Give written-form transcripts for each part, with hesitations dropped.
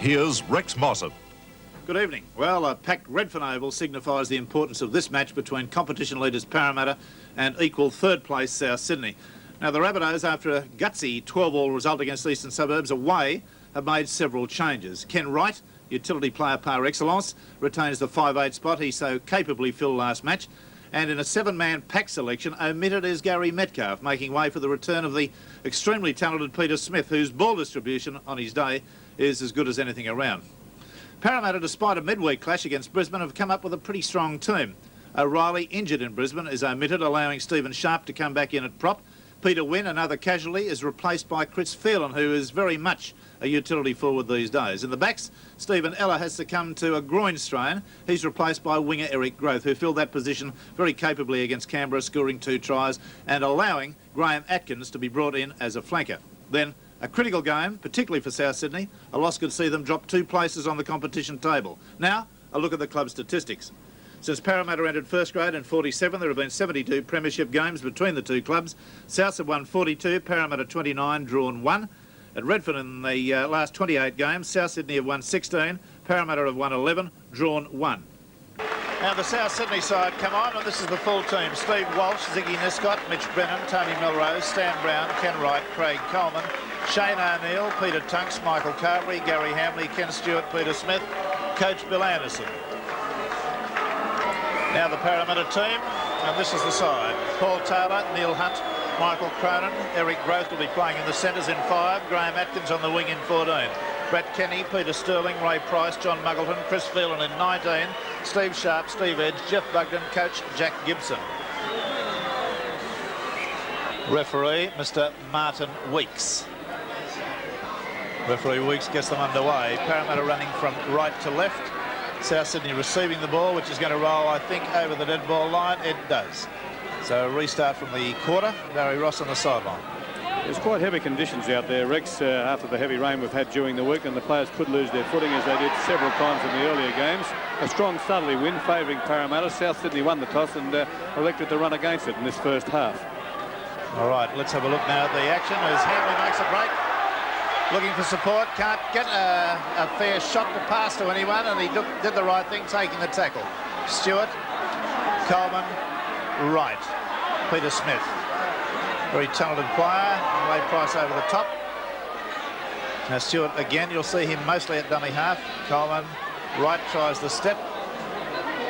Here's Rex Mossop. Good evening. Well, a packed Redfern Oval signifies the importance of this match between competition leaders Parramatta and equal third place South Sydney. Now, the Rabbitohs, after a gutsy 12-all result against Eastern Suburbs away, have made several changes. Ken Wright, utility player par excellence, retains the 5'8" spot he so capably filled last match. And in a 7-man pack selection, omitted is Gary Metcalf, making way for the return of the extremely talented Peter Smith, whose ball distribution on his day is as good as anything around. Parramatta, despite a midweek clash against Brisbane, have come up with a pretty strong team. O'Reilly, injured in Brisbane, is omitted, allowing Stephen Sharp to come back in at prop. Peter Wynn, another casualty, is replaced by Chris Phelan, who is very much a utility forward these days. In the backs, Stephen Ella has succumbed to a groin strain. He's replaced by winger Eric Growth, who filled that position very capably against Canberra, scoring 2 tries and allowing Graham Atkins to be brought in as a flanker. Then, a critical game, particularly for South Sydney. A loss could see them drop 2 places on the competition table. Now, a look at the club statistics. Since Parramatta entered first grade in 47, there have been 72 premiership games between the two clubs. Souths have won 42, Parramatta 29, drawn 1. At Redfern in the last 28 games, South Sydney have won 16, Parramatta have won 11, drawn 1. Now the South Sydney side come on, and this is the full team. Steve Walsh, Ziggy Niscott, Mitch Brennan, Tony Melrose, Stan Brown, Ken Wright, Craig Coleman, Shane O'Neill, Peter Tunks, Michael Carberry, Gary Hamley, Ken Stewart, Peter Smith, Coach Bill Anderson. Now the Parramatta team, and this is the side. Paul Taylor, Neil Hunt, Michael Cronin, Eric Growth will be playing in the centres in 5, Graham Atkins on the wing in 14. Brett Kenny, Peter Sterling, Ray Price, John Muggleton, Chris Phelan in 19, Steve Sharp, Steve Edge, Jeff Bugden, Coach Jack Gibson. Referee, Mr. Martin Weeks. Referee Weeks gets them underway. Parramatta running from right to left. South Sydney receiving the ball, which is going to roll, I think, over the dead ball line. It does. So a restart from the quarter. Barry Ross on the sideline. There's quite heavy conditions out there, Rex, after the heavy rain we've had during the week, and the players could lose their footing as they did several times in the earlier games. A strong southerly wind favouring Parramatta. South Sydney won the toss and elected to run against it in this first half. All right, let's have a look now at the action as Hamley makes a break. Looking for support, can't get a fair shot to pass to anyone, and he did the right thing, taking the tackle. Stewart, Coleman, Wright, Peter Smith. Very talented player, Ray Price over the top. Now Stewart again, you'll see him mostly at dummy half. Coleman, Wright tries the step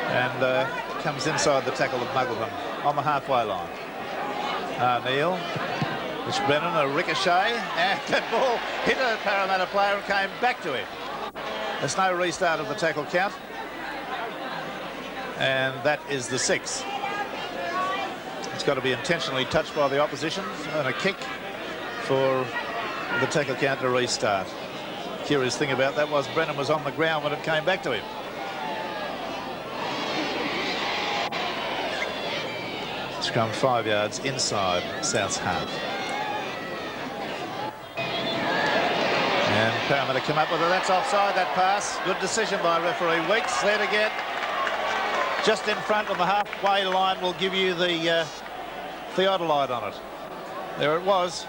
and comes inside the tackle of Muggleton on the halfway line. O'Neill. Mitch Brennan, a ricochet, and that ball hit a Parramatta player and came back to him. There's no restart of the tackle count. And that is the 6th. It's got to be intentionally touched by the opposition, and a kick for the tackle count to restart. Curious thing about that was Brennan was on the ground when it came back to him. Scrum 5 yards inside South's half. And Parramatta come up with it. That's offside, that pass. Good decision by referee Weeks. There again. Just in front on the halfway line will give you the theodolite on it. There it was.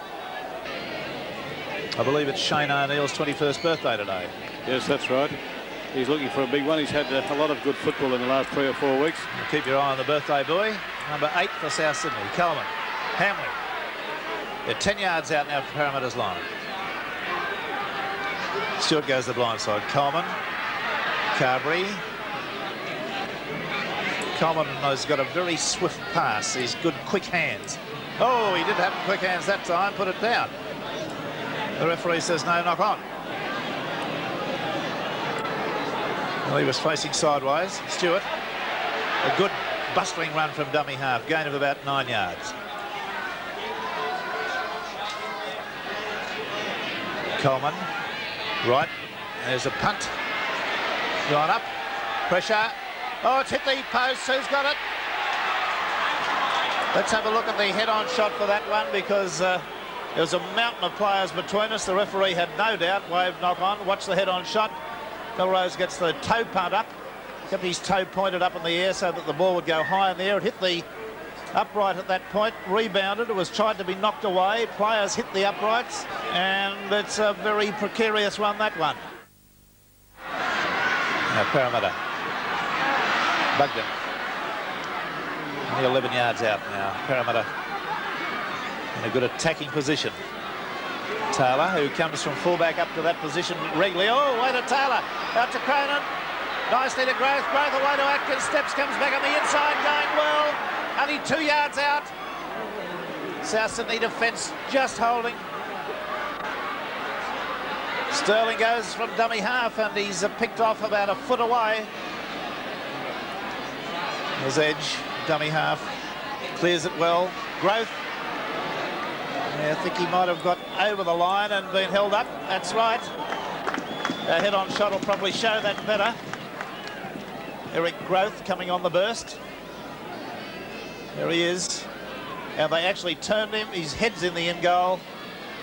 I believe it's Shane O'Neill's 21st birthday today. Yes, that's right. He's looking for a big one. He's had a lot of good football in the last 3 or 4 weeks. Keep your eye on the birthday boy. Number 8 for South Sydney. Coleman. Hamley. They're 10 yards out now for Parramatta's line. Stewart goes the blind side. Coleman. Carberry. Coleman has got a very swift pass. He's good quick hands. Oh, he did have quick hands that time. Put it down. The referee says no, knock on. Well, he was facing sideways. Stewart. A good bustling run from dummy half. Gain of about 9 yards. Coleman. Right. There's a punt. Gone up. Pressure. Oh, it's hit the post. Who's got it? Let's have a look at the head-on shot for that one, because there was a mountain of players between us. The referee had no doubt. Wave knock on. Watch the head-on shot. Melrose gets the toe punt up. Kept his toe pointed up in the air so that the ball would go high in the air. It hit the upright at that point, rebounded. It was tried to be knocked away. Players hit the uprights, and it's a very precarious one, that one. Now Parramatta. Bugden. Only 11 yards out now. Parramatta in a good attacking position. Taylor, who comes from fullback up to that position regularly. Oh, way to Taylor. Out to Cronin. Nicely to Growth. Growth away to Atkins. Steps, comes back on the inside, going well. Only 2 yards out. South Sydney defence just holding. Sterling goes from dummy half and he's picked off about a foot away. His edge, dummy half, clears it well. Growth. Yeah, I think he might have got over the line and been held up. That's right. A head-on shot will probably show that better. Eric Growth coming on the burst. There he is. And they actually turned him. His head's in the end goal,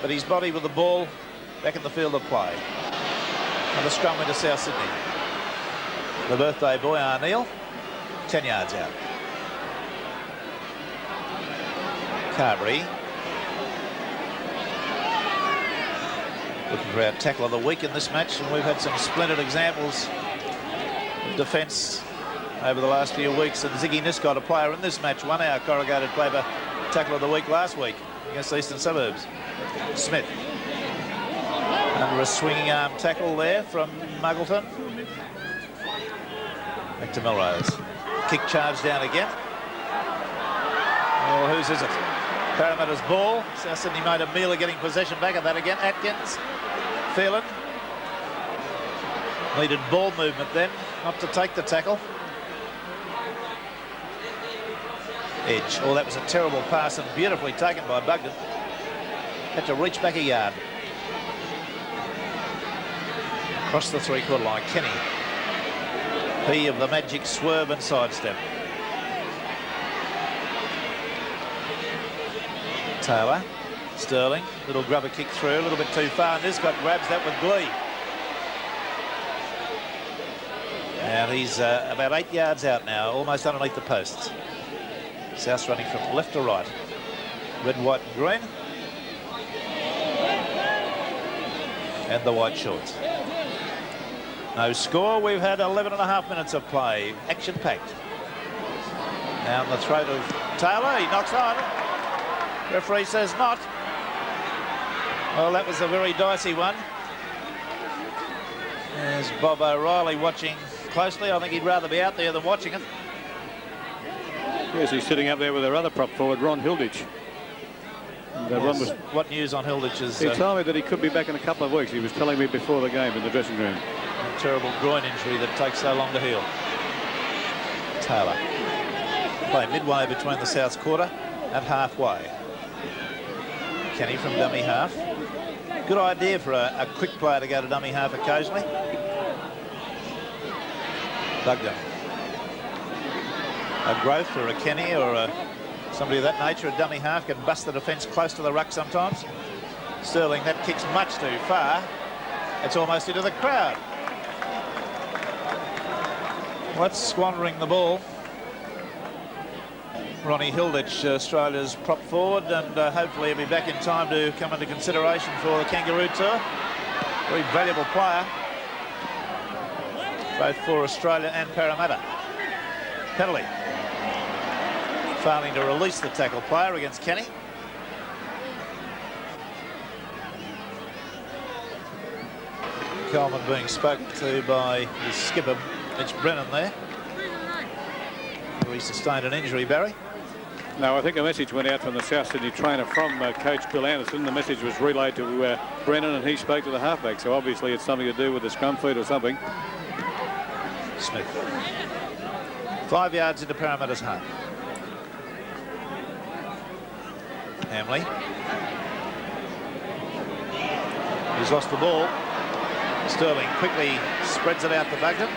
but his body with the ball back in the field of play. And the scrum into South Sydney. The birthday boy, Arneal, 10 yards out. Carberry. Looking for our tackle of the week in this match, and we've had some splendid examples of defence over the last few weeks. And Ziggy Niscott, a player in this match, won our corrugated paper tackle of the week last week against Eastern Suburbs. Smith. Under a swinging arm tackle there from Muggleton. Back to Melrose. Kick charge down again. Oh, whose is it? Parramatta's ball. South Sydney made a meal of getting possession back of that again. Atkins. Phelan. Needed ball movement then, not to take the tackle. Edge. Oh, that was a terrible pass and beautifully taken by Bugden. Had to reach back a yard. Across the three-quarter line, Kenny. He of the magic swerve and sidestep. Taylor. Sterling. Little grubber kick through, a little bit too far, and Niscott grabs that with glee. And he's about 8 yards out now, almost underneath the posts. South's running from left to right. Red, white and green. And the white shorts. No score. We've had 11.5 minutes of play. Action-packed. Down the throat of Taylor. He knocks on. Referee says not. Well, that was a very dicey one. There's Bob O'Reilly watching closely. I think he'd rather be out there than watching it. Yes, he's sitting up there with their other prop forward, Ron Hilditch. Yes. What news on Hilditch's? He told me that he could be back in a couple of weeks. He was telling me before the game in the dressing room. A terrible groin injury that takes so long to heal. Taylor. Play midway between the South's quarter and halfway. Kenny from dummy half. Good idea for a quick player to go to dummy half occasionally. Bugden. A Growth or a Kenny or somebody of that nature, a dummy half, can bust the defence close to the ruck sometimes. Sterling, that kicks much too far. It's almost into the crowd. What's squandering the ball? Ronnie Hilditch, Australia's prop forward, and hopefully he'll be back in time to come into consideration for the Kangaroo Tour. Very valuable player, both for Australia and Parramatta. Penalty. Failing to release the tackle player against Kenny. Coleman being spoken to by his skipper, Mitch Brennan there. He sustained an injury, Barry. No, I think a message went out from the South Sydney trainer from coach Bill Anderson. The message was relayed to Brennan and he spoke to the halfback. So obviously it's something to do with the scrum feed or something. Smith. 5 yards into Parramatta's half. Hamley. He's lost the ball. Sterling quickly spreads it out to Bugden.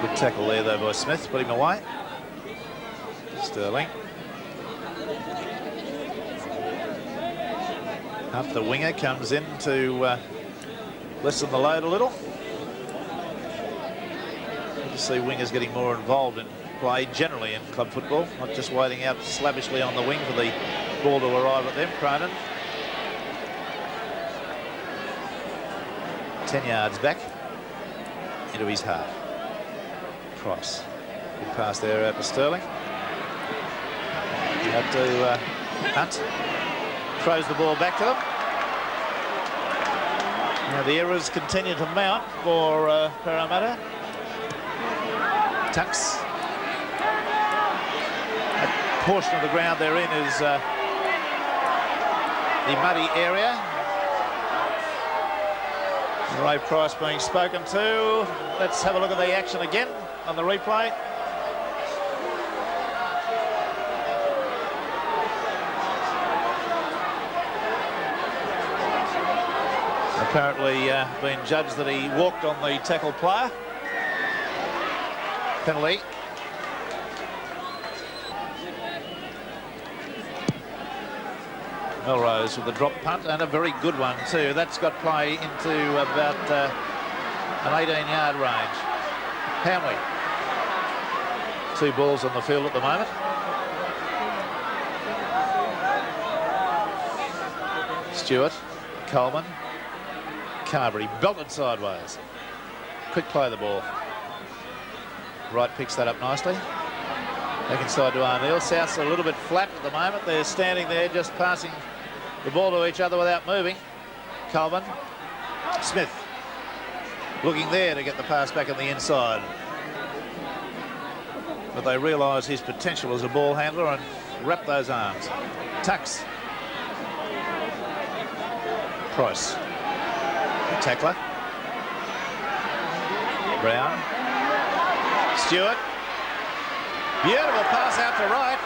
Good tackle there though by Smith, put him away. Sterling. Hunt, the winger, comes in to lessen the load a little. Good to see wingers getting more involved in play generally in club football, not just waiting out slavishly on the wing for the ball to arrive at them. Cronin. 10 yards back into his half. Price. Good pass there out to Sterling. Out to Hunt. Throws the ball back to them. Now the errors continue to mount for Parramatta. Tucks. That portion of the ground they're in is the muddy area. Ray Price being spoken to. Let's have a look at the action again on the replay. Apparently been judged that he walked on the tackle player. Penalty. Melrose with a drop punt, and a very good one too. That's got play into about an 18-yard range. Hamley. 2 balls on the field at the moment. Stewart, Coleman, Carberry, belted sideways. Quick play of the ball. Wright picks that up nicely. Back inside to O'Neill. South's a little bit flat at the moment. They're standing there just passing the ball to each other without moving. Coleman. Smith. Looking there to get the pass back on the inside. But they realise his potential as a ball handler and wrap those arms. Tucks. Price. The tackler. Brown. Stewart. Beautiful pass out to Wright.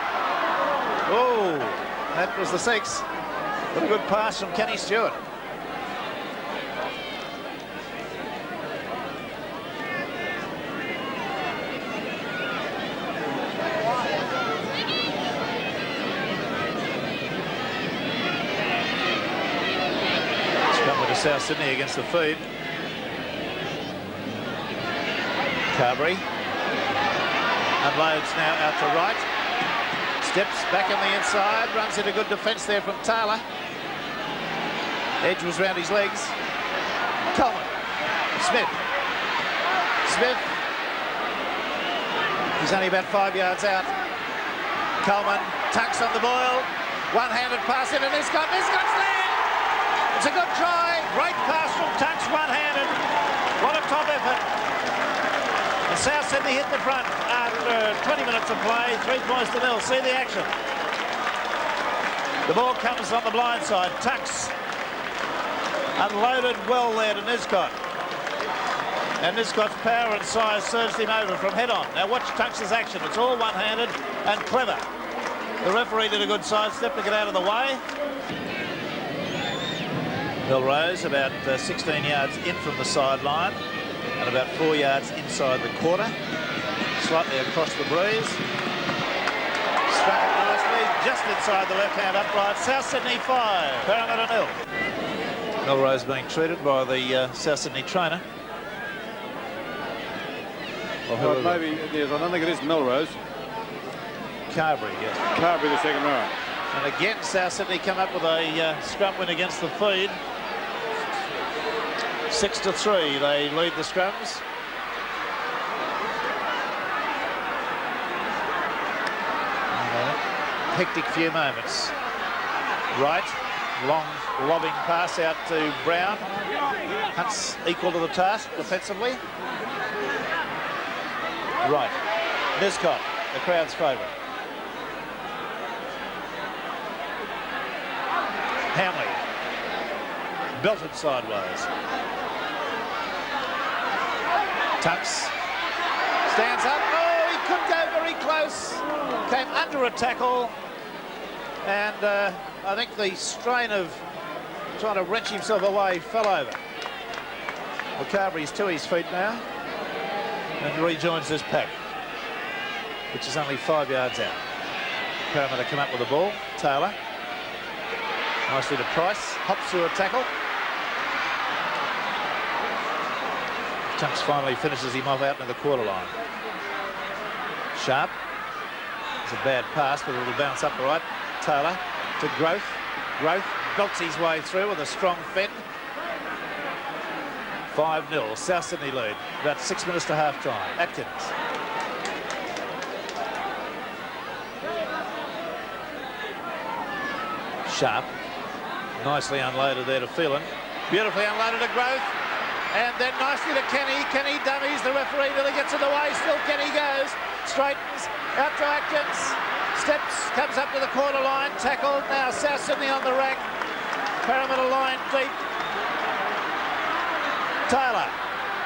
Oh, that was the 6. What a good pass from Kenny Stewart. Scrum to South Sydney against the feed. Carberry. Unloads now out to Wright. Steps back on the inside. Runs into good defence there from Taylor. Edge was round his legs. Coleman. Smith. Smith. He's only about 5 yards out. Coleman. Tucks on the boil. One-handed pass into Niscott. Niscott's there! It's a good try. Great pass from Tucks, one-handed. What a top effort. And South Sydney hit the front after 20 minutes of play, 3 points to 0. See the action. The ball comes on the blind side. Tucks unloaded well there to Niscott. And Niscott's power and size serves him over from head on. Now watch Tucks's action. It's all one-handed and clever. The referee did a good sidestep to get out of the way. Melrose about 16 yards in from the sideline and about 4 yards inside the quarter. Slightly across the breeze. Struck it nicely, just inside the left-hand upright. South Sydney 5, Parramatta 0. Melrose being treated by the South Sydney trainer. Well, maybe it is. I don't think it is Melrose. Carberry, yes. Carberry, the second rower. And again, South Sydney come up with a scrum win against the feed. 6-3, they lead the scrums. Hectic few moments. Right, long lobbing pass out to Brown. Hunt's equal to the task defensively. Right, Niscott, the crowd's favourite. Hamley, belted sideways. Tucks, stands up. Oh, he could go very close. Came under a tackle. And I think the strain of trying to wrench himself away fell over. Well, Carberry's to his feet now and rejoins this pack, which is only 5 yards out. Parramatta come up with the ball. Taylor. Nicely to Price. Hops through a tackle. Tucks finally finishes him off out into the quarter line. Sharp. It's a bad pass, but it'll bounce up the right. Taylor to Growth. Growth belts his way through with a strong fend. 5-0. South Sydney lead. About 6 minutes to half-time. Atkins. Sharp. Nicely unloaded there to Phelan. Beautifully unloaded to Growth. And then nicely to Kenny. Kenny dummies. The referee nearly gets in the way. Still Kenny goes. Straightens. Out to Atkins. Steps. Comes up to the corner line. Tackled. Now South Sydney on the rack. Parramatta line deep. Taylor.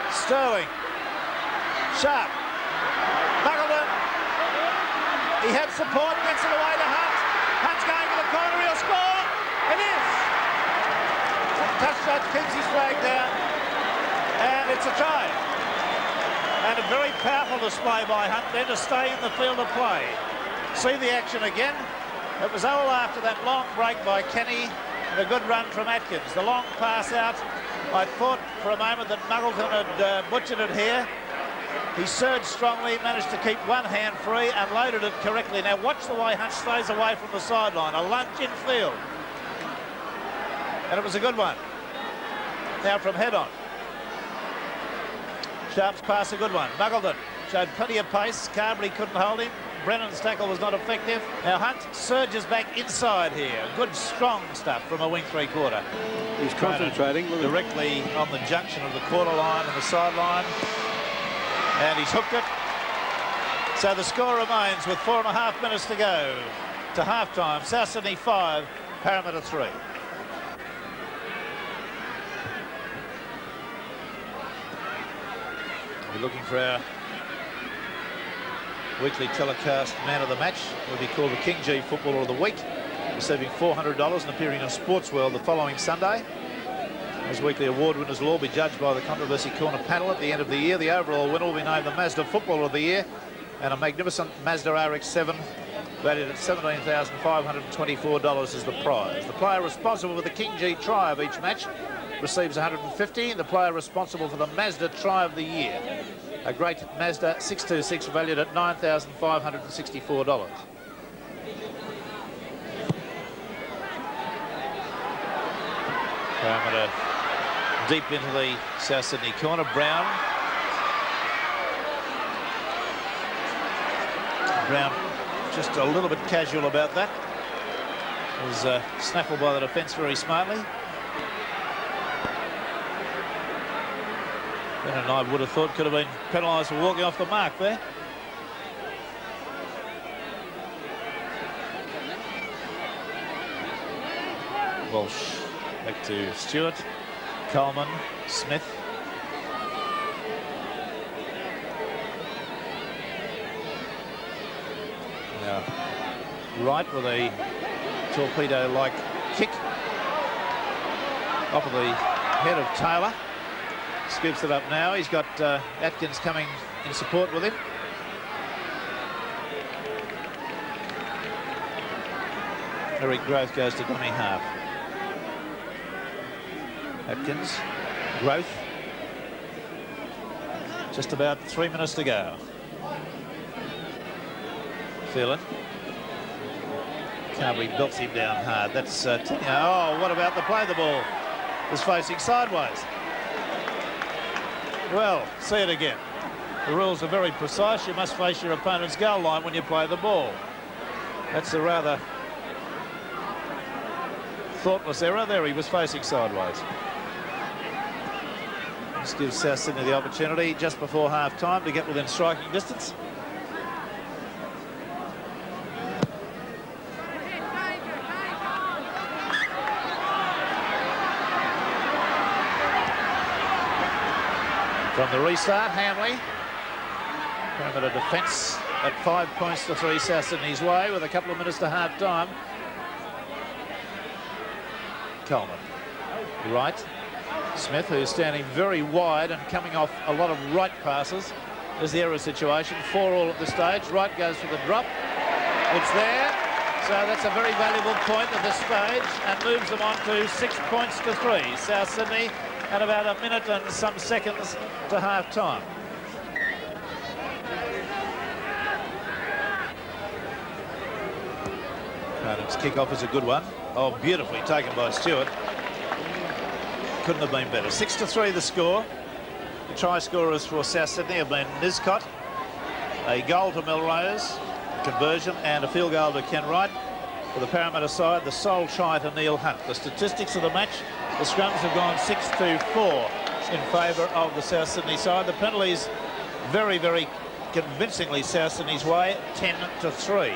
Sterling. Sharp. Muggleton. He had support. Gets it away to Hunt. Hunt's going to the corner. He'll score. It is. Touchdown keeps his flag down. And it's a try. And a very powerful display by Hunt then to stay in the field of play. See the action again. It was all after that long break by Kenny and a good run from Atkins. The long pass out. I thought for a moment that Muggleton had butchered it here. He surged strongly, managed to keep one hand free and loaded it correctly. Now watch the way Hunt stays away from the sideline. A lunge in field. And it was a good one. Now from head on. Sharp's pass, a good one. Muggleton showed plenty of pace. Carberry couldn't hold him. Brennan's tackle was not effective. Now Hunt surges back inside here. Good, strong stuff from a wing three-quarter. He's concentrating. Directly on the junction of the quarter line and the sideline. And he's hooked it. So the score remains with 4.5 minutes to go to half-time. South Sydney 5, Parramatta 3. We're looking for our weekly telecast man of the match. Will be called the King G Footballer of the Week, receiving $400 and appearing on Sports World the following Sunday. As weekly award winners will all be judged by the Controversy Corner panel at the end of the year. The overall winner will be named the Mazda Footballer of the Year, and a magnificent Mazda RX-7 valued at $17,524 is the prize. The player responsible for the King G try of each match receives $150. The player responsible for the Mazda try of the year, a great Mazda 626 valued at $9,564. Parramatta deep into the South Sydney corner. Brown just a little bit casual about that. Was snaffled by the defence very smartly. And I would have thought could have been penalised for walking off the mark there. Walsh back to Stewart, Coleman, Smith. Now, right with a torpedo-like kick off of the head of Taylor. Scoops it up now. He's got Atkins coming in support with him. Eric Growth goes to dummy half. Atkins, Growth. Just about 3 minutes to go. Phelan. Carberry belts him down hard. That's oh, what about the play? The ball is facing sideways. Well, see it again. The rules are very precise. You must face your opponent's goal line when you play the ball. That's a rather thoughtless error there. He was facing sideways. This gives South Sydney the opportunity just before half-time to get within striking distance. From the restart, Hamley. Parramatta defence at 5 points to 3 South Sydney's way with a couple of minutes to half-time. Coleman. Right. Smith, who's standing very wide and coming off a lot of right passes. There's the error situation. 4-all at this stage. Right goes for the drop. It's there. So that's a very valuable point at this stage and moves them on to 6 points to 3. South Sydney and about a minute and some seconds to half-time. Cronin's kick-off is a good one. Oh, beautifully taken by Stewart. Couldn't have been better. 6-3 the score. The try scorers for South Sydney have been Niscott, a goal to Melrose, a conversion, and a field goal to Ken Wright. For the Parramatta side, the sole try to Neil Hunt. The statistics of the match, the scrums have gone 6-4 in favour of the South Sydney side. The penalties very, very convincingly South Sydney's way, 10-3.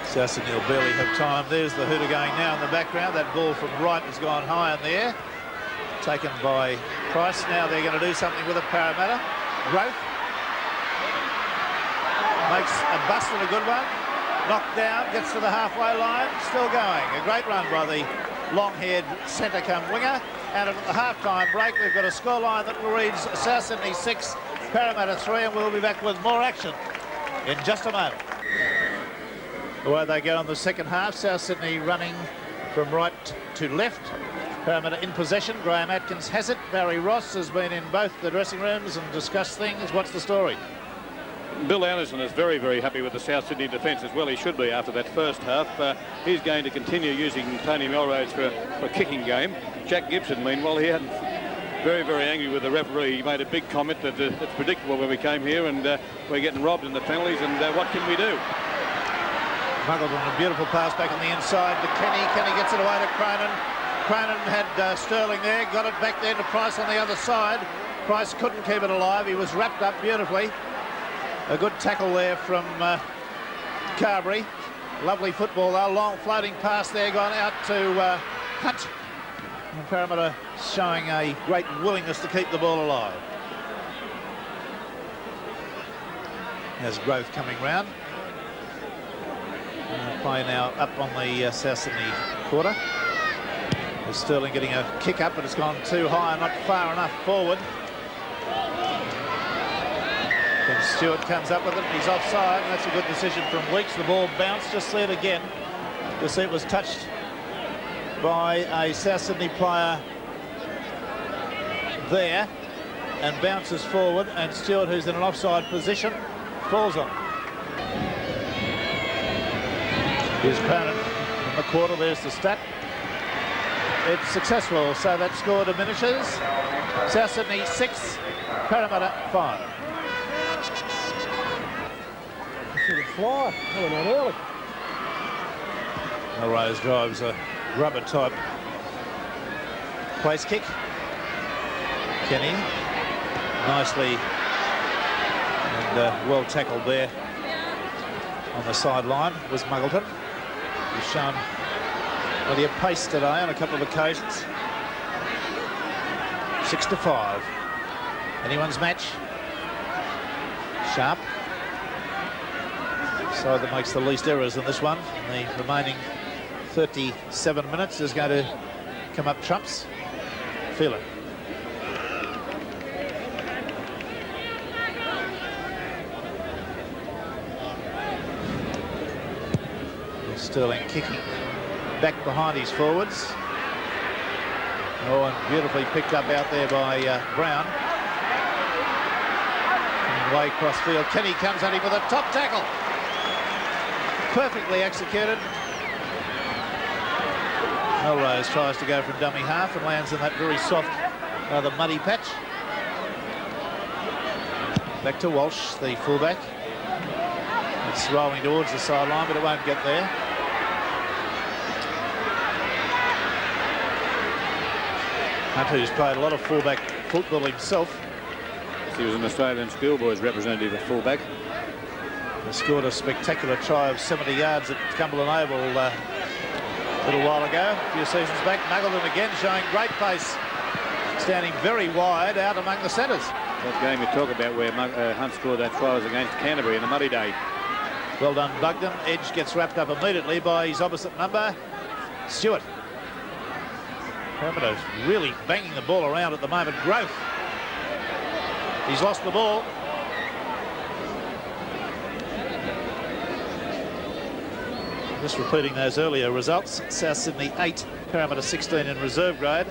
South Sydney will barely have time. There's the hooter going now in the background. That ball from Wright has gone high in the air. Taken by Price. Now they're going to do something with it, Parramatta. Growth. Makes a bust and a good one. Knocked down, gets to the halfway line. Still going. A great run by the long-haired centre-come winger. And at the half-time break, we've got a scoreline that reads South Sydney 6, Parramatta 3, and we'll be back with more action in just a moment. Away they go in the second half. South Sydney running from right to left. Parramatta in possession. Graham Atkins has it. Barry Ross has been in both the dressing rooms and discussed things. What's the story? Bill Anderson is very, very happy with the South Sydney defence, as well he should be after that first half. He's going to continue using Tony Melrose for a kicking game. Jack Gibson, meanwhile, he hadn't very, very angry with the referee. He made a big comment that it's predictable when we came here and we're getting robbed in the penalties, and what can we do? Muggleton, a beautiful pass back on the inside to Kenny. Kenny gets it away to Cronin. Cronin had Sterling there, got it back there to Price on the other side. Price couldn't keep it alive. He was wrapped up beautifully. A good tackle there from Carberry. Lovely football though. Long floating pass there, gone out to Hunt. And Parramatta showing a great willingness to keep the ball alive. There's Growth coming round. Play now up on the South Sydney quarter. There's Sterling getting a kick up, but it's gone too high and not far enough forward. Then Stewart comes up with it, he's offside, and that's a good decision from Weeks. The ball bounced, just see it again. You'll see it was touched by a South Sydney player there and bounces forward, and Stewart, who's in an offside position, falls on it. Here's Cronin in the quarter. There's the stat. It's successful, so that score diminishes. South Sydney 6, Parramatta 5. Should have fly. Oh, not early. Melrose drives a rubber type place kick. Kenny nicely and well tackled there on the sideline was Muggleton. He's shown plenty of pace today on a couple of occasions. 6-5. Anyone's match. Sharp. Side that makes the least errors in this one. In the remaining 37 minutes is going to come up trumps. Feel it. Sterling kicking back behind his forwards. Oh, and beautifully picked up out there by Brown. And way across field. Kenny comes at him with a top tackle. Perfectly executed. Melrose tries to go from dummy half and lands in that very soft, rather muddy patch. Back to Walsh, the fullback. It's rolling towards the sideline, but it won't get there. Hunt, who's played a lot of fullback football himself. He was an Australian schoolboys representative at fullback. He scored a spectacular try of 70 yards at Cumberland Oval a little while ago, a few seasons back. Muggleton again showing great pace, standing very wide out among the centres. That game you talk about where Hunt scored that try was against Canterbury in a muddy day. Well done, Bugden. Edge gets wrapped up immediately by his opposite number, Stewart. Parramatta's really banging the ball around at the moment. Growth. He's lost the ball. Just repeating those earlier results. South Sydney 8, Parramatta 16 in reserve grade.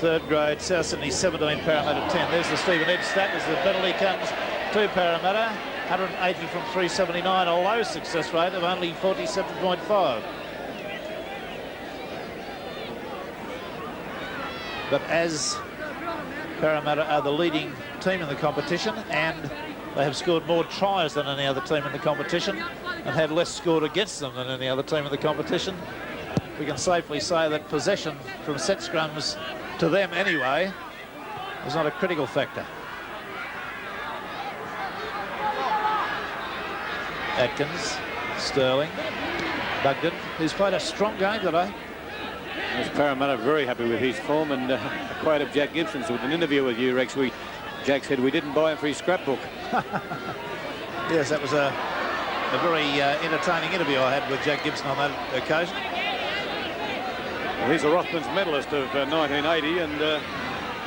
third grade, South Sydney 17, Parramatta 10. There's the Stephen Edge stat as the penalty comes to Parramatta. 180 from 379, a low success rate of only 47.5. But as Parramatta are the leading team in the competition and they have scored more tries than any other team in the competition and had less scored against them than any other team in the competition, we can safely say that possession from set scrums to them anyway is not a critical factor. Atkins, Sterling, Bugden, who's played a strong game today. As Parramatta very happy with his form, and a quote of Jack Gibson's with an interview with you, Rex. Jack said we didn't buy him for his scrapbook. Yes, that was a very entertaining interview I had with Jack Gibson on that occasion. Well, he's a Rothmans medalist of 1980, and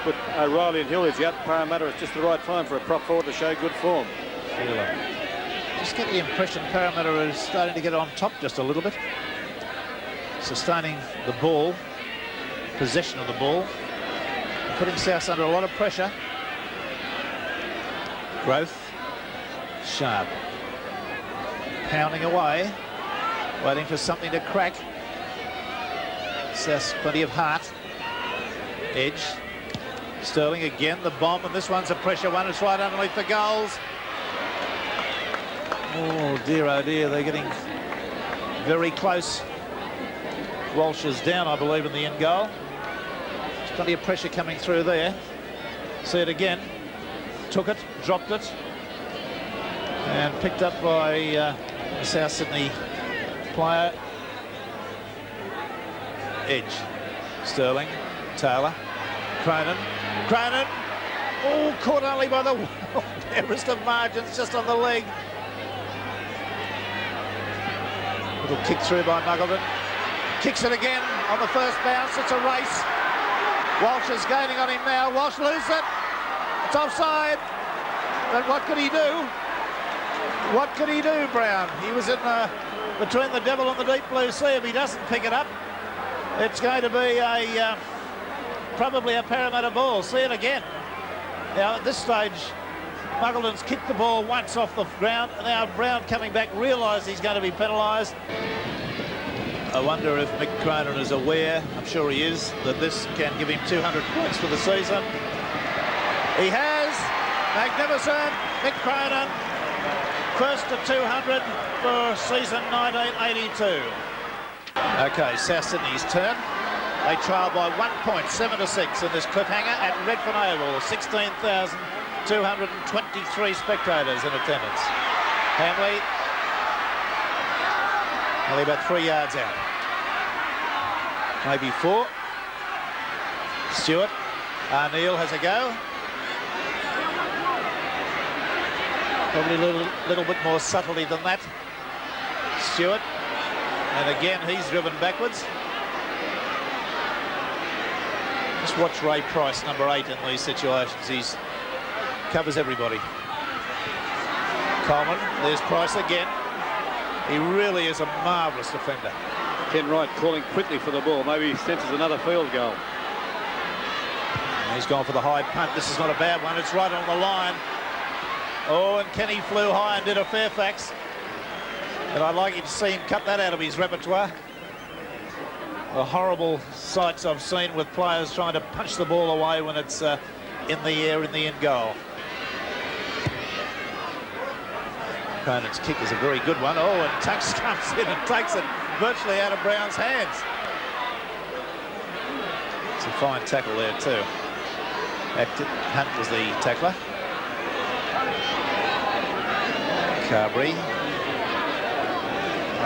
with O'Reilly and Hillage out, Parramatta is just the right time for a prop forward to show good form. Just get the impression Parramatta is starting to get on top just a little bit. Sustaining the ball, possession of the ball, putting South under a lot of pressure. Growth, Sharp, pounding away, waiting for something to crack. South's plenty of heart. Edge, Sterling again, the bomb, and this one's a pressure one. It's right underneath the goals. Oh dear, they're getting very close. Walsh is down, I believe, in the end goal. There's plenty of pressure coming through there. See it again. Took it, dropped it, and picked up by the South Sydney player. Edge, Sterling, Taylor, Cronin. Oh, caught only by the barest of margins, just on the leg. Little kick through by Muggleton. Kicks it again on the first bounce. It's a race. Walsh is gaining on him now. Walsh loses it. It's offside. But what could he do? What could he do, Brown? He was in between the devil and the deep blue sea. If he doesn't pick it up, it's going to be probably a Parramatta ball. See it again. Now at this stage, Muggleton's kicked the ball once off the ground. Now Brown coming back realised he's going to be penalised. I wonder if Mick Cronin is aware, I'm sure he is, that this can give him 200 points for the season. He has. Magnificent. Mick Cronin, first to 200 for season 1982. OK, South Sydney's turn. They trail by 1 point, 7-6 in this cliffhanger at Redfern Oval. 16,223 spectators in attendance. Hamley, only about 3 yards out. Maybe 4. Stewart. Neil has a go. Probably a little bit more subtlety than that. Stewart. And again, he's driven backwards. Just watch Ray Price, number 8 in these situations. He covers everybody. Coleman, there's Price again. He really is a marvellous defender. Ken Wright calling quickly for the ball. Maybe he senses another field goal. And he's gone for the high punt. This is not a bad one. It's right on the line. Oh, and Kenny flew high and did a Fairfax. And I'd like you to see him cut that out of his repertoire. The horrible sights I've seen with players trying to punch the ball away when it's in the air in the end goal. Cronin's kick is a very good one. Oh, and Tux comes in and takes it virtually out of Brown's hands. It's a fine tackle there too. Hunt was the tackler. Carberry.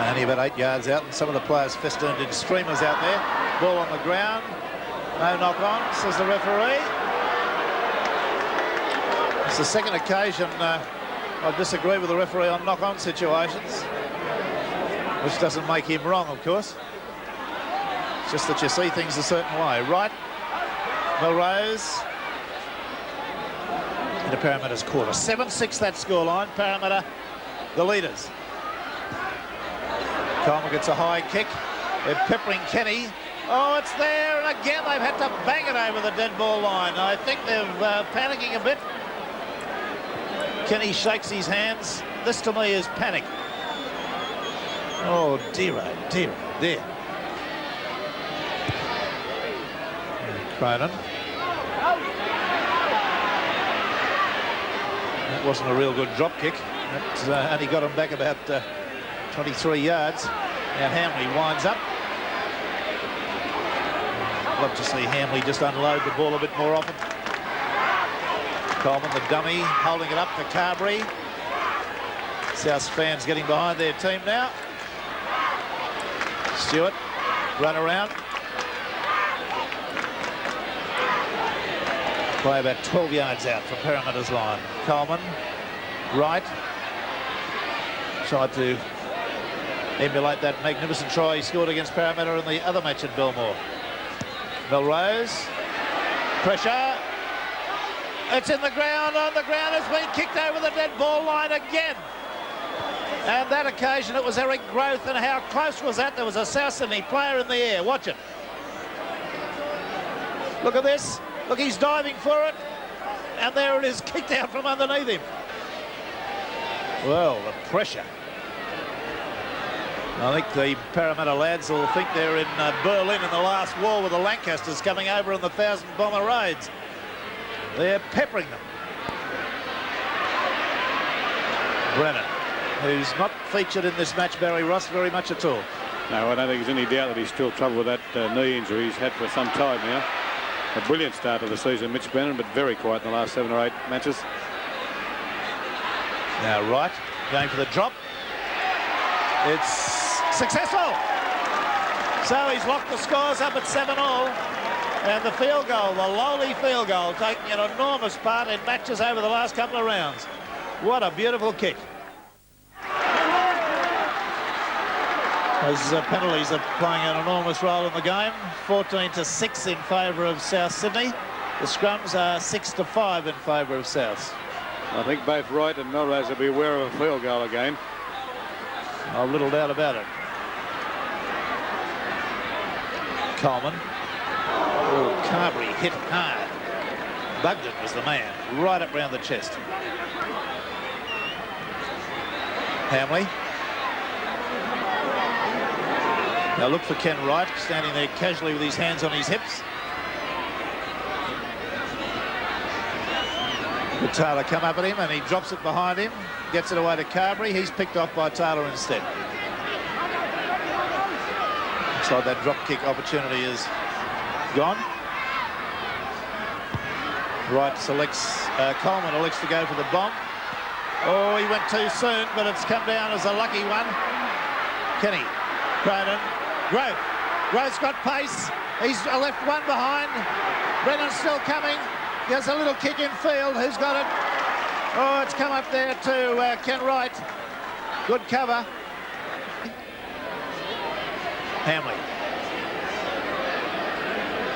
Only about 8 yards out, and some of the players festooned in streamers out there. Ball on the ground. No knock on, says the referee. It's the second occasion I disagree with the referee on knock-on situations, which doesn't make him wrong, of course. It's just that you see things a certain way. Right, Melrose into Parramatta's quarter. 7-6 that scoreline. Parramatta, the leaders. Coleman gets a high kick. They're peppering Kenny. Oh, it's there, and again they've had to bang it over the dead ball line. I think they're panicking a bit. Kenny shakes his hands. This to me is panic. Oh dear, oh dear, oh dear. Cronin. That wasn't a real good drop kick. That only got him back about 23 yards. Now Hamley winds up. Love to see Hamley just unload the ball a bit more often. Coleman, the dummy, holding it up to Carberry. South fans getting behind their team now. Stewart, run around. Play about 12 yards out from Parramatta's line. Coleman, right. Tried to emulate that magnificent try he scored against Parramatta in the other match at Belmore. Melrose, pressure. It's in the ground, on the ground. It's been kicked over the dead ball line again. And that occasion it was Eric Growth, and how close was that? There was a South Sydney player in the air. Watch it. Look at this. Look, he's diving for it. And there it is, kicked out from underneath him. Well, the pressure. I think the Parramatta lads will think they're in Berlin in the last war with the Lancasters coming over on the 1,000 bomber raids. They're peppering them. Brennan, who's not featured in this match, Barry Ross, very much at all. No, I don't think there's any doubt that he's still troubled with that knee injury he's had for some time now. A brilliant start to the season, Mitch Brennan, but very quiet in the last 7 or 8 matches. Now Wright going for the drop. It's successful. So he's locked the scores up at 7-all. And the field goal, the lowly field goal, taking an enormous part in matches over the last couple of rounds. What a beautiful kick. Those penalties are playing an enormous role in the game. 14-6 in favour of South Sydney. The scrums are 6-5 in favour of South. I think both Wright and Melrose will be aware of a field goal again. Oh, little doubt about it. Coleman. Oh, Carberry hit hard. Bugden was the man, right up round the chest. Hamley. Now look for Ken Wright, standing there casually with his hands on his hips. But Taylor come up at him and he drops it behind him, gets it away to Carberry. He's picked off by Taylor instead. Looks like that drop kick opportunity is gone. Wright selects, Coleman elects to go for the bomb. Oh, he went too soon, but it's come down as a lucky one. Kenny, Cronin, Grove. Grove's got pace. He's left one behind. Brennan's still coming. There's a little kick in field. Who's got it? Oh, it's come up there to Ken Wright. Good cover. Hamley.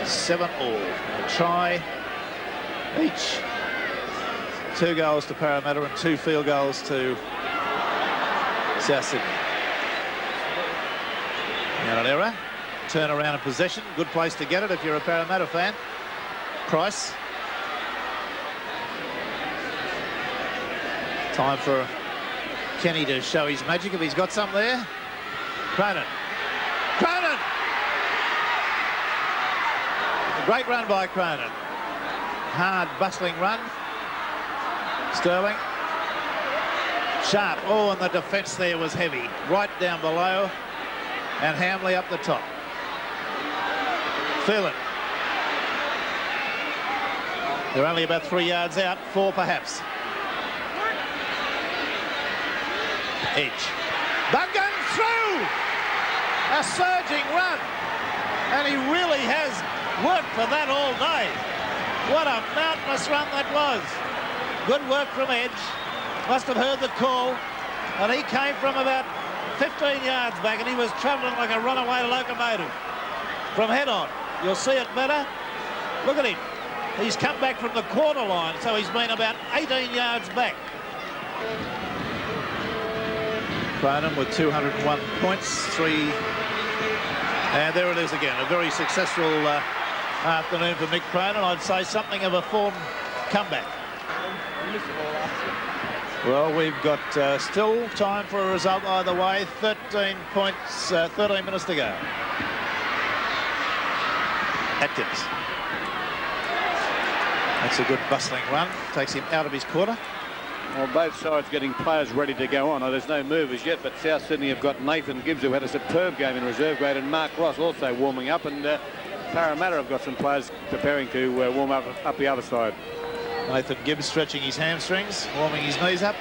7-all. A try each. 2 goals to Parramatta and 2 field goals to South Sydney. Now an error. Turn around in possession. Good place to get it if you're a Parramatta fan. Price. Time for Kenny to show his magic if he's got some there. Cronin. Cronin! A great run by Cronin. Hard, bustling run. Sterling. Sharp. Oh, and the defence there was heavy. Right down below. And Hamley up the top. Phelan. They're only about 3 yards out. 4 perhaps. Edge. Bugden through! A surging run. And he really has worked for that all day. What a mountainous run that was. Good work from Edge. Must have heard the call. And he came from about 15 yards back and he was travelling like a runaway locomotive. From head on. You'll see it better. Look at him. He's come back from the quarter line, so he's been about 18 yards back. Cronin with 201 points, 3 And there it is again, a very successful afternoon for Mick Cronin. I'd say something of a form comeback. Well, we've got still time for a result either way. 13 points, 13 minutes to go. Atkins. That's a good bustling run. Takes him out of his quarter. Well, both sides getting players ready to go on. There's no movers yet, but South Sydney have got Nathan Gibbs, who had a superb game in reserve grade, and Mark Ross also warming up, and Parramatta have got some players preparing to warm up the other side. Nathan Gibbs stretching his hamstrings, warming his knees up.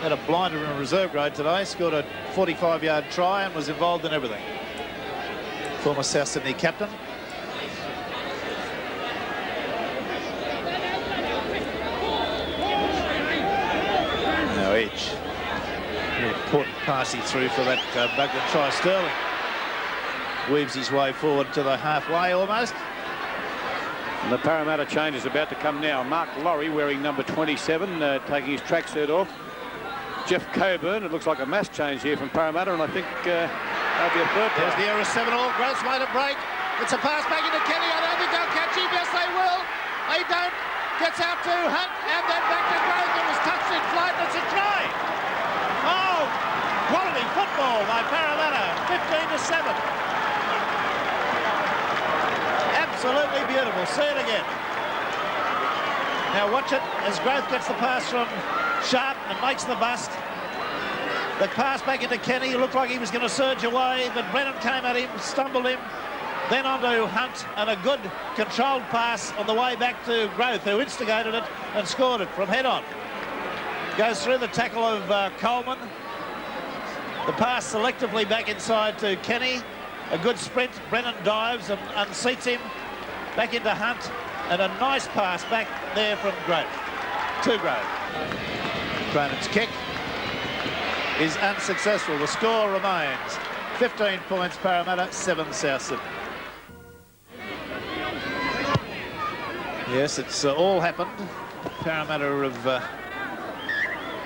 Had a blinder in reserve grade today, scored a 45-yard try and was involved in everything. Former South Sydney captain. Now Edge. An important pass he threw for that Bugden try. Sterling weaves his way forward to the halfway almost. And the Parramatta change is about to come now. Mark Laurie wearing number 27, taking his tracksuit off. Jeff Coburn, it looks like a mass change here from Parramatta, and I think that'll be a third. There's the error 7-all. Gross made a break. It's a pass back into Kenny. I don't think they'll catch him. Yes, they will. They don't. Gets out to Hunt and then back to Grove. It was touched in flight. It's a try. Oh, quality football by Parramatta. 15-7. Absolutely beautiful. See it again. Now watch it as Growth gets the pass from Sharp and makes the bust. The pass back into Kenny. It looked like he was going to surge away, but Brennan came at him, stumbled him. Then on to Hunt, and a good controlled pass on the way back to Growth, who instigated it and scored it from head on. Goes through the tackle of Coleman. The pass selectively back inside to Kenny. A good sprint. Brennan dives and unseats him. Back into Hunt, and a nice pass back there from Grove. To Grove. Cronin's kick is unsuccessful. The score remains 15 points Parramatta, 7 South Sydney. Yes, it's all happened. Parramatta have,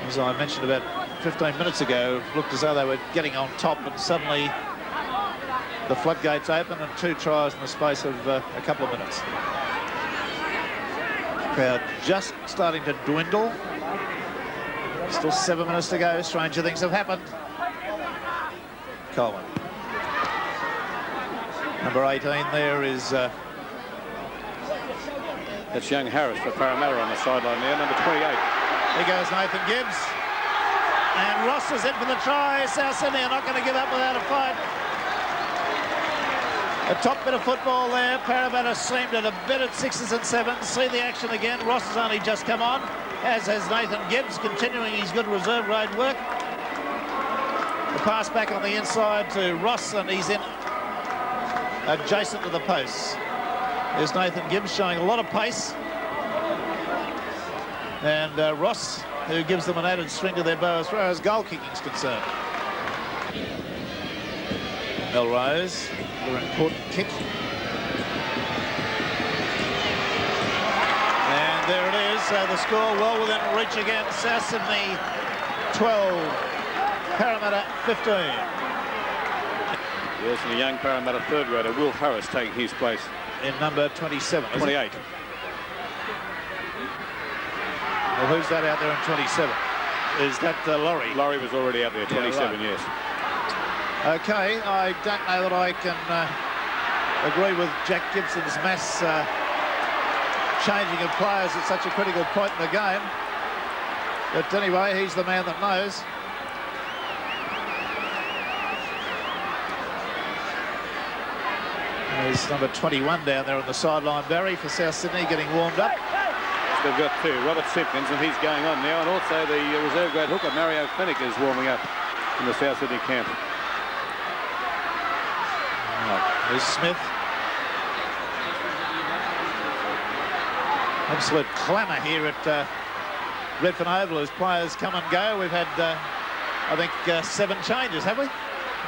as I mentioned about 15 minutes ago, looked as though they were getting on top, and suddenly the floodgates open and 2 tries in the space of a couple of minutes. Crowd just starting to dwindle. Still 7 minutes to go. Stranger things have happened. Coleman. Number 18 there is... That's young Harris for Parramatta on the sideline there, number 28. Here goes Nathan Gibbs. And Ross is in for the try. South Sydney are not going to give up without a fight. A top bit of football there. Parramatta seemed at a bit at 6s and 7s. See the action again. Ross has only just come on, as has Nathan Gibbs, continuing his good reserve grade work. The pass back on the inside to Ross, and he's in adjacent to the posts. There's Nathan Gibbs showing a lot of pace. And Ross, who gives them an added string to their bow as far as goal kicking is concerned. Melrose, an important kick. And there it is, the score well within reach again. South Sydney 12, Parramatta 15. Yes, and a young Parramatta third grader, Will Harris, taking his place. In number 27. 28. Well, who's that out there in 27? Is that Laurie? Laurie was already out there, 27, yeah, right. Yes. Okay, I don't know that I can agree with Jack Gibson's mass changing of players at such a critical point in the game. But anyway, he's the man that knows. There's number 21 down there on the sideline, Barry, for South Sydney, getting warmed up. They've got 2, Robert Simpkins, and he's going on now, and also the reserve grade hooker, Mario Fennick, is warming up in the South Sydney camp. There's Smith. Absolute clamour here at Redfern Oval as players come and go. We've had, I think, 7 changes, have we?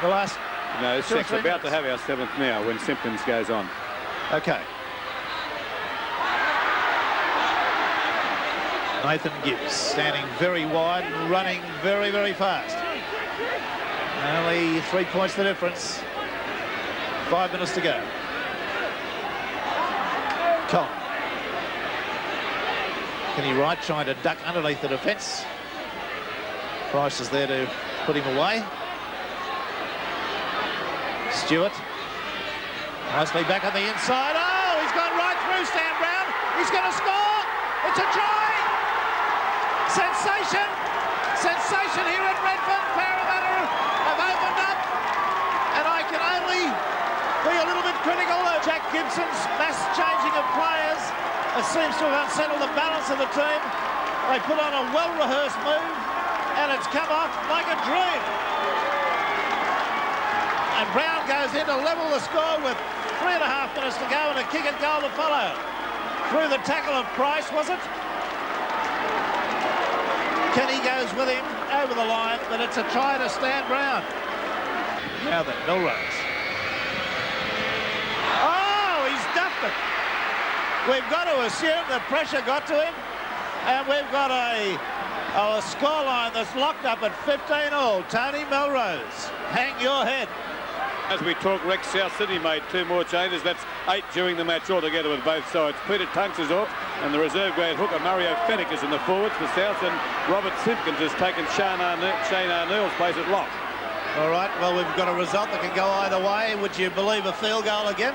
The last... No, 6. About to have our 7th now when Simpkins goes on. Okay. Nathan Gibbs standing very wide and running very, very fast. Only 3 points the difference. 5 minutes to go. Con. Kenny Wright trying to duck underneath the defence. Price is there to put him away. Stewart. Nicely back on the inside. Oh, he's gone right through Stan Brown. He's going to score. It's a try. Sensation. Sensation here at Redfern. Parramatta have opened up. And I can only be a little bit critical of Jack Gibson's mass changing of players. It seems to have unsettled the balance of the team. They put on a well-rehearsed move, and it's come off like a dream. And Brown goes in to level the score with 3.5 minutes to go and a kick and goal to follow. Through the tackle of Price, was it? Kenny goes with him over the line, but it's a try to Stan Brown. Now then, Milrose. Oh, he's duffed it. We've got to assume that pressure got to him, and we've got a scoreline that's locked up at 15-all. Tony Melrose, hang your head. As we talk, Rex, South Sydney made 2 more changes. That's 8 during the match altogether with both sides. Peter Tunks is off, and the reserve grade hooker Mario Fennick is in the forwards for South, and Robert Simpkins has taken Shane Arneill's place at lock. All right, well, we've got a result that can go either way. Would you believe a field goal again?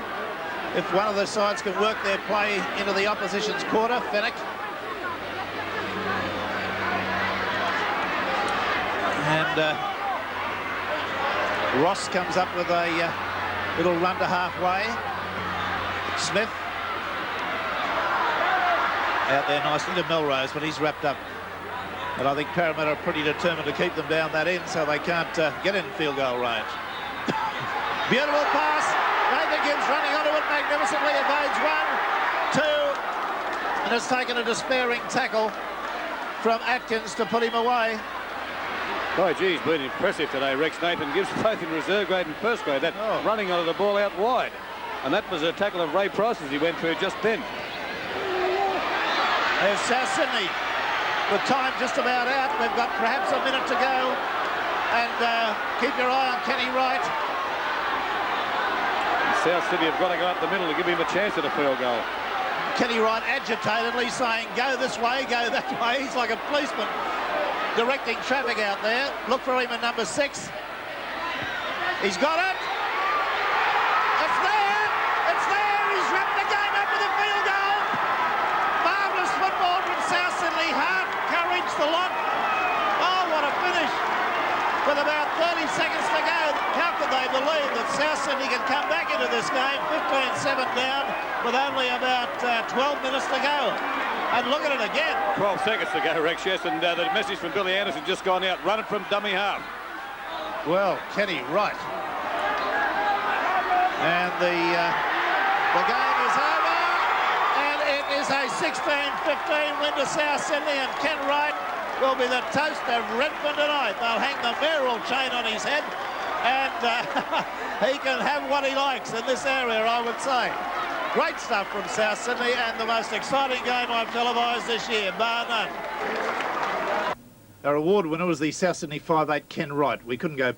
If one of the sides can work their play into the opposition's quarter, Fennick. And Ross comes up with a little run to halfway. Smith out there nicely to Melrose, but he's wrapped up. And I think Parramatta are pretty determined to keep them down that end, so they can't get in field goal range. Beautiful pass. Nathan Gibbs running onto it magnificently. Evades 1, 2, and has taken a despairing tackle from Atkins to put him away. Oh, gee, he's been impressive today, Rex. Nathan Gibbs both in reserve grade and first grade. That running onto the ball out wide. And that was a tackle of Ray Price as he went through just then. There's South Sydney. The time just about out. We've got perhaps a minute to go. And keep your eye on Kenny Wright. South Sydney have got to go up the middle to give him a chance at a field goal. Kenny Wright agitatedly saying, go this way, go that way. He's like a policeman directing traffic out there. Look for him in number 6. He's got it. It's there. It's there. He's wrapped the game up with a field goal. Marvellous football from South Sydney. Heart, courage, the lot. Oh, what a finish. With about 30 seconds to go, how could they believe that South Sydney can come back into this game 15-7 down with only about 12 minutes to go? And look at it again. 12 seconds to go, Rex, yes, and the message from Billy Anderson just gone out. Run it from dummy half. Well, Kenny Wright. And the game is over. And it is a 16-15 win to South Sydney, and Ken Wright will be the toast of Redfern tonight. They'll hang the mayoral chain on his head, and he can have what he likes in this area, I would say. Great stuff from South Sydney, and the most exciting game I've televised this year, bar none. Our award winner was the South Sydney 5'8" Ken Wright. We couldn't go past